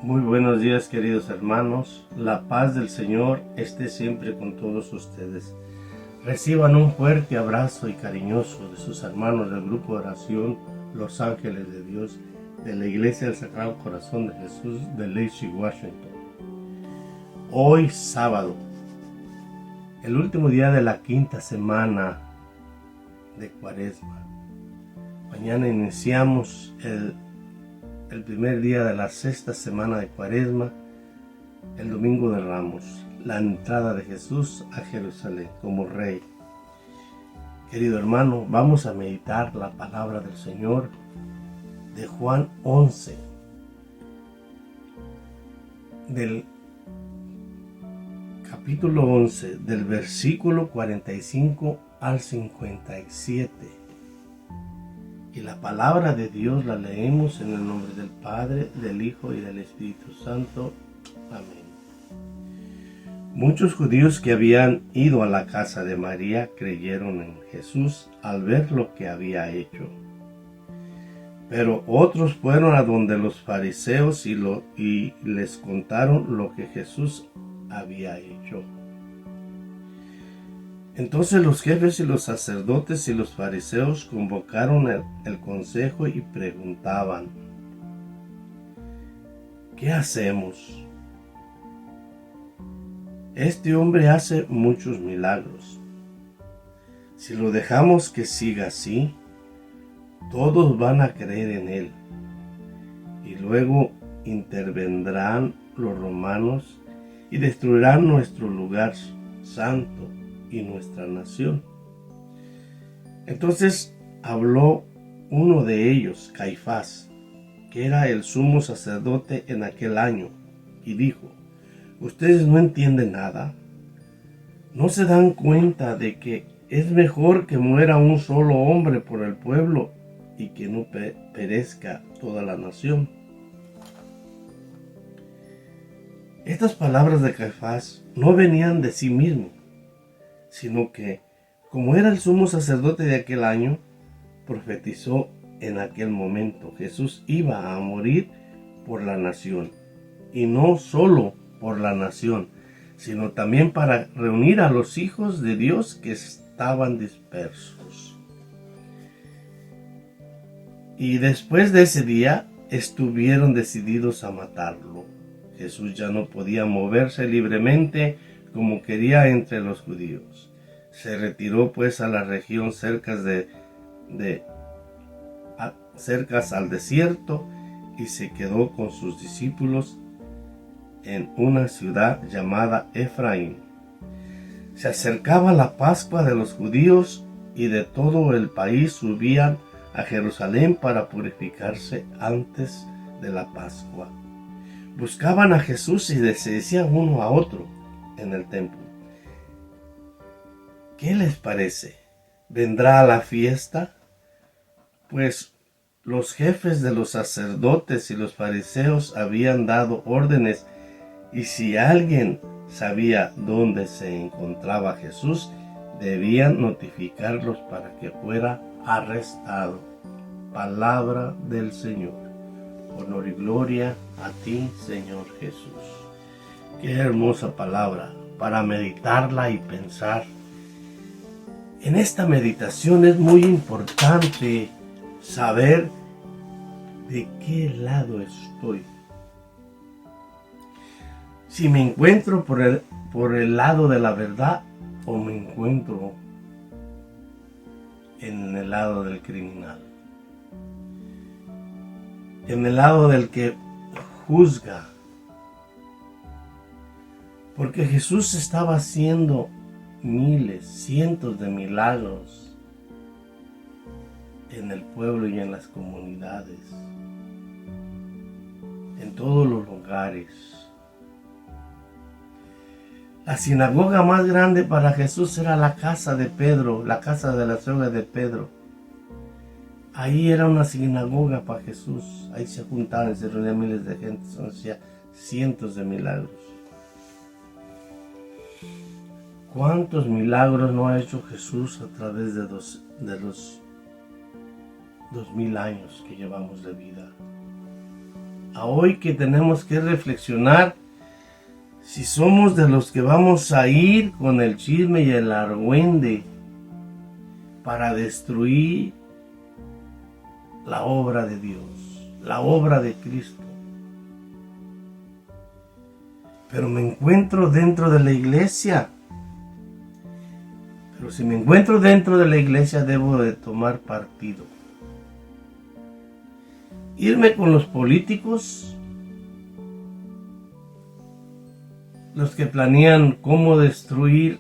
Muy buenos días, queridos hermanos. La paz del Señor esté siempre con todos ustedes. Reciban un fuerte abrazo y cariñoso de sus hermanos del grupo de oración Los Ángeles de Dios de la Iglesia del Sagrado Corazón de Jesús de Lacey, Washington. Hoy sábado, el último día de la quinta semana de Cuaresma. Mañana iniciamos el primer día de la sexta semana de Cuaresma, el domingo de Ramos, la entrada de Jesús a Jerusalén como Rey. Querido hermano, vamos a meditar la palabra del Señor de Juan 11, del capítulo 11, del versículo 45 al 57. Y la palabra de Dios la leemos en el nombre del Padre, del Hijo y del Espíritu Santo. Amén. Muchos judíos que habían ido a la casa de María creyeron en Jesús al ver lo que había hecho. Pero otros fueron a donde los fariseos y les contaron lo que Jesús había hecho. Entonces los jefes y los sacerdotes y los fariseos convocaron el consejo y preguntaban: ¿qué hacemos? Este hombre hace muchos milagros. Si lo dejamos que siga así, todos van a creer en él. Y luego intervendrán los romanos y destruirán nuestro lugar santo y nuestra nación. Entonces habló uno de ellos, Caifás, que era el sumo sacerdote en aquel año, y dijo: ¿ustedes no entienden nada? ¿No se dan cuenta de que es mejor que muera un solo hombre por el pueblo y que no perezca toda la nación? Estas palabras de Caifás no venían de sí mismo, sino que, como era el sumo sacerdote de aquel año, profetizó en aquel momento: Jesús iba a morir por la nación, y no solo por la nación, sino también para reunir a los hijos de Dios que estaban dispersos. Y después de ese día estuvieron decididos a matarlo. Jesús ya no podía moverse libremente como quería entre los judíos. Se retiró pues a la región cercas al desierto y se quedó con sus discípulos en una ciudad llamada Efraín. Se acercaba la Pascua de los judíos y de todo el país subían a Jerusalén para purificarse antes de la Pascua. Buscaban a Jesús y se decían uno a otro en el templo: ¿qué les parece? ¿Vendrá a la fiesta? Pues los jefes de los sacerdotes y los fariseos habían dado órdenes, y si alguien sabía dónde se encontraba Jesús, debían notificarlos para que fuera arrestado. Palabra del Señor. Honor y gloria a ti, Señor Jesús. Qué hermosa palabra para meditarla y pensar. En esta meditación es muy importante saber de qué lado estoy. Si me encuentro por el lado de la verdad o me encuentro en el lado del criminal, en el lado del que juzga. Porque Jesús estaba haciendo miles, cientos de milagros en el pueblo y en las comunidades, en todos los lugares. La sinagoga más grande para Jesús era la casa de Pedro, la casa de la suegra de Pedro. Ahí era una sinagoga para Jesús. Ahí se juntaban y se reunían miles de gente. Se hacían cientos de milagros. ¿Cuántos milagros no ha hecho Jesús a través de los 2000 años que llevamos de vida? a hoy que tenemos que reflexionar si somos de los que vamos a ir con el chisme y el argüende para destruir la obra de Dios, la obra de Cristo. Pero me encuentro dentro de la iglesia. Pero si me encuentro dentro de la iglesia, debo de tomar partido. Irme con los políticos, los que planean cómo destruir,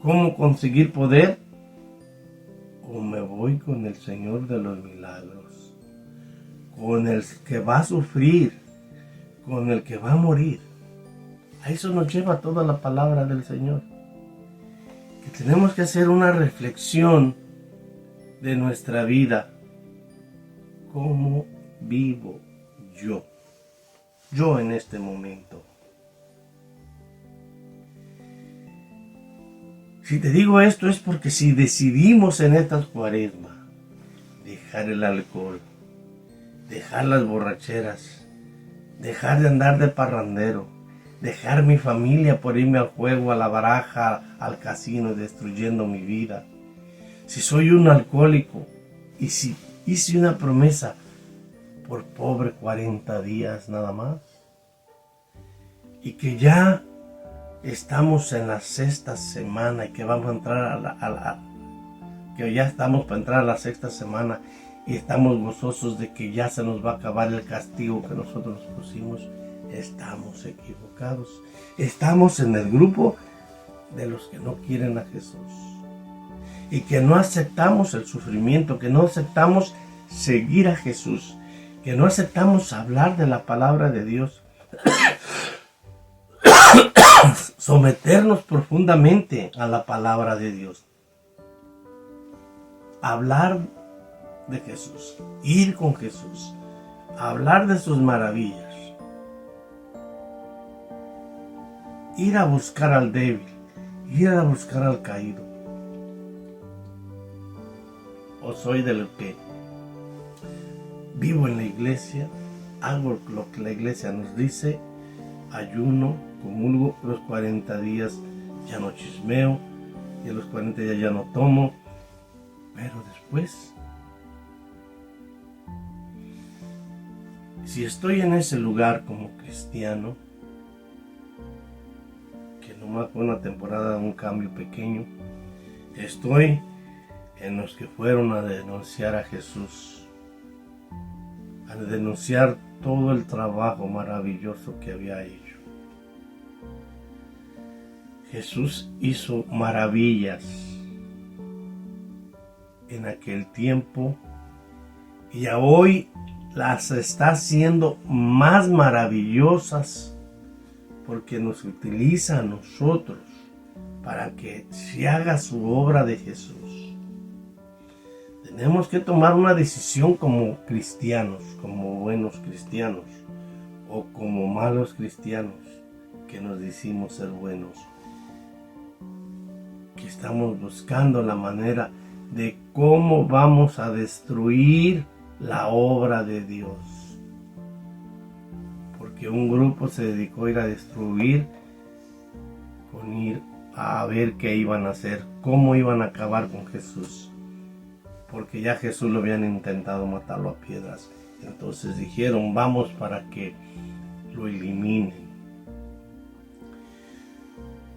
cómo conseguir poder, o me voy con el Señor de los milagros, con el que va a sufrir, con el que va a morir. A eso nos lleva toda la palabra del Señor. Que tenemos que hacer una reflexión de nuestra vida. ¿Cómo vivo yo? Yo en este momento. Si te digo esto es porque si decidimos en esta cuaresma dejar el alcohol, dejar las borracheras, dejar de andar de parrandero, dejar mi familia por irme al juego, a la baraja, al casino, destruyendo mi vida. Si soy un alcohólico y si hice una promesa por pobre 40 días nada más y que ya estamos en la sexta semana y que vamos a entrar que ya estamos para entrar a la sexta semana y estamos gozosos de que ya se nos va a acabar el castigo que nosotros nos pusimos, estamos equivocados. Estamos en el grupo de los que no quieren a Jesús y que no aceptamos el sufrimiento, que no aceptamos seguir a Jesús, que no aceptamos hablar de la palabra de Dios. Someternos profundamente a la palabra de Dios. Hablar de Jesús, ir con Jesús, hablar de sus maravillas, ir a buscar al débil, ir a buscar al caído. O soy de lo que vivo en la iglesia, hago lo que la iglesia nos dice, ayuno, comulgo los 40 días, ya no chismeo, y a los 40 días ya no tomo, pero después, si estoy en ese lugar como cristiano, que nomás fue una temporada, un cambio pequeño, estoy en los que fueron a denunciar a Jesús, a denunciar todo el trabajo maravilloso que había hecho. Jesús hizo maravillas en aquel tiempo y hoy las está haciendo más maravillosas porque nos utiliza a nosotros para que se haga su obra de Jesús. Tenemos que tomar una decisión como cristianos, como buenos cristianos o como malos cristianos que nos decimos ser buenos. Que estamos buscando la manera de cómo vamos a destruir la obra de Dios. Porque un grupo se dedicó a ir a destruir con ir a ver qué iban a hacer, cómo iban a acabar con Jesús. Porque ya Jesús lo habían intentado matarlo a piedras. Entonces dijeron, vamos para que lo eliminen.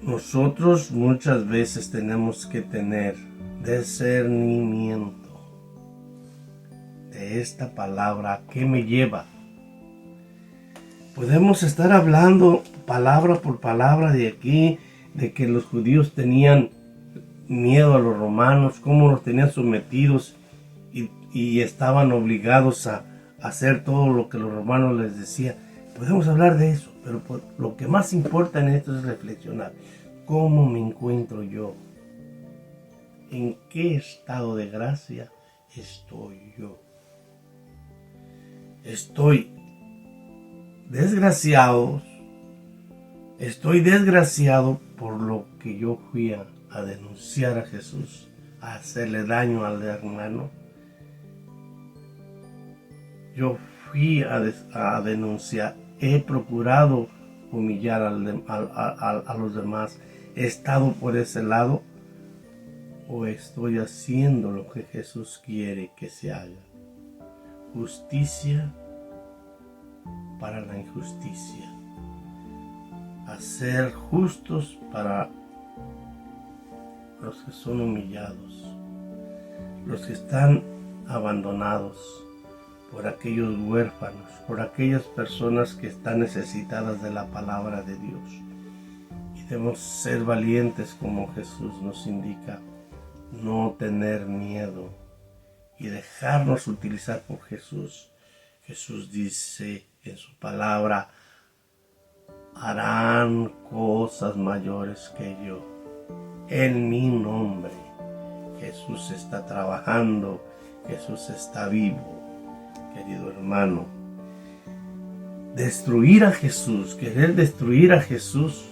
Nosotros muchas veces tenemos que tener discernimiento de esta palabra. ¿A qué me lleva? Podemos estar hablando palabra por palabra de aquí, de que los judíos tenían miedo a los romanos, cómo los tenían sometidos y estaban obligados a hacer todo lo que los romanos les decían. Podemos hablar de eso, pero lo que más importa en esto es reflexionar. ¿Cómo me encuentro yo? ¿En qué estado de gracia estoy yo? Estoy desgraciado por lo que yo fui a denunciar a Jesús, a hacerle daño al hermano. Yo fui a denunciar, he procurado humillar a los demás, he estado por ese lado, o estoy haciendo lo que Jesús quiere que se haga. Justicia para la injusticia. Hacer justos para los que son humillados, los que están abandonados, por aquellos huérfanos, por aquellas personas que están necesitadas de la palabra de Dios. Y debemos ser valientes como Jesús nos indica, no tener miedo y dejarnos utilizar por Jesús. Jesús dice en su palabra, harán cosas mayores que yo. En mi nombre. Jesús está trabajando, Jesús está vivo. Querido hermano, destruir a Jesús, querer destruir a Jesús,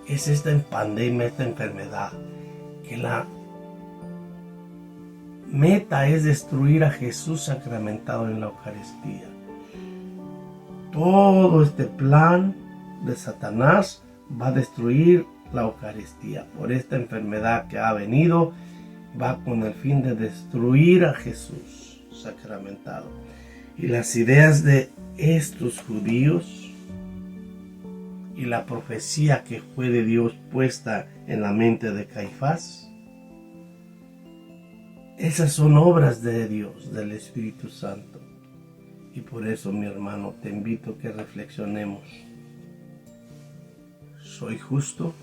es esta pandemia, esta enfermedad, que la meta es destruir a Jesús sacramentado en la Eucaristía. Todo este plan de Satanás va a destruir la Eucaristía. Por esta enfermedad que ha venido, va con el fin de destruir a Jesús sacramentado. Y las ideas de estos judíos y la profecía que fue de Dios puesta en la mente de Caifás, esas son obras de Dios, del Espíritu Santo. Y por eso, mi hermano, te invito a que reflexionemos. ¿Soy justo?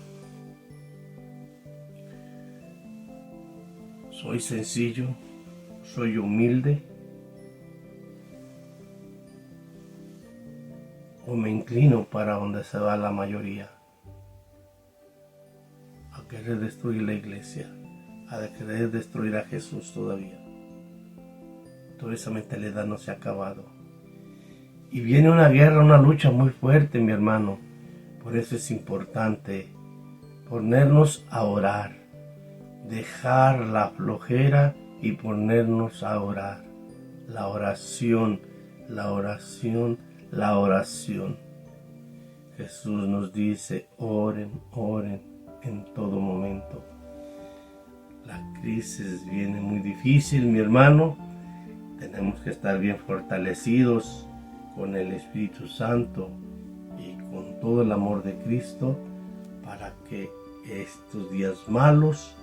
¿Soy sencillo? ¿Soy humilde? ¿O me inclino para donde se va la mayoría? A querer destruir la iglesia, a querer destruir a Jesús todavía. Toda esa mentalidad no se ha acabado. Y viene una guerra, una lucha muy fuerte, mi hermano. Por eso es importante ponernos a orar, dejar la flojera y ponernos a orar. La oración, la oración, la oración. Jesús nos dice, oren, oren en todo momento. La crisis viene muy difícil, mi hermano. Tenemos que estar bien fortalecidos con el Espíritu Santo y con todo el amor de Cristo para que estos días malos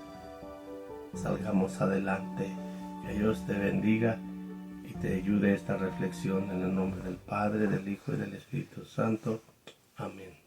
salgamos adelante. Que Dios te bendiga y te ayude esta reflexión en el nombre del Padre, del Hijo y del Espíritu Santo. Amén.